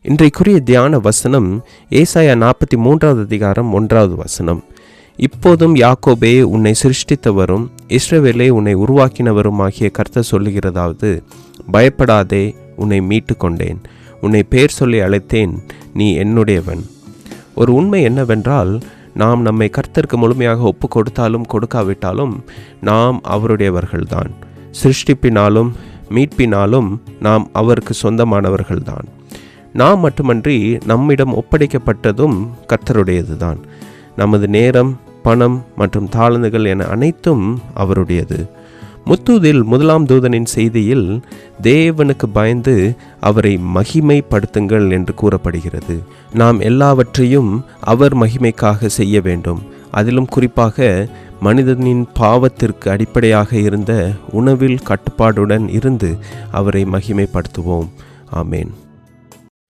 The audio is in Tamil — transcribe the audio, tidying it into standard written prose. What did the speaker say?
இன்றைக்குரிய தியான வசனம் ஏசாயா 43வது அதிகாரம் 1வது வசனம். இப்போதும் யாக்கோபே, உன்னை சிருஷ்டித்தவரும் இஸ்ரவேலே உன்னை உருவாக்கினவரும் ஆகிய கர்த்தர் சொல்லுகிறதாவது, பயப்படாதே, உன்னை மீட்டு கொண்டேன், உன்னை பேர் சொல்லி அழைத்தேன், நீ என்னுடையவன். ஒரு உண்மை என்னவென்றால், நாம் நம்மை கர்த்தருக்கு முழுமையாக ஒப்பு கொடுத்தாலும் கொடுக்காவிட்டாலும் நாம் அவருடையவர்கள்தான். சிருஷ்டிப்பினாலும் மீட்பினாலும் நாம் அவருக்கு சொந்தமானவர்கள்தான். நாம் மட்டுமன்றி நம்மிடம் ஒப்படைக்கப்பட்டதும் கர்த்தருடையதுதான். நமது நேரம், பணம் மற்றும் தாளந்துகள் என அனைத்தும் அவருடையது. முத்தூதில் 1ஆம் தூதனின் செய்தியில் தேவனுக்கு பயந்து அவரை மகிமைப்படுத்துங்கள் என்று கூறப்படுகிறது. நாம் எல்லாவற்றையும் அவர் மகிமைக்காக செய்ய வேண்டும். அதிலும் குறிப்பாக மனிதனின் பாவத்திற்கு அடிப்படையாக இருந்த உணவில் கட்டுப்பாடுடன் இருந்து அவரை மகிமைப்படுத்துவோம். ஆமேன்.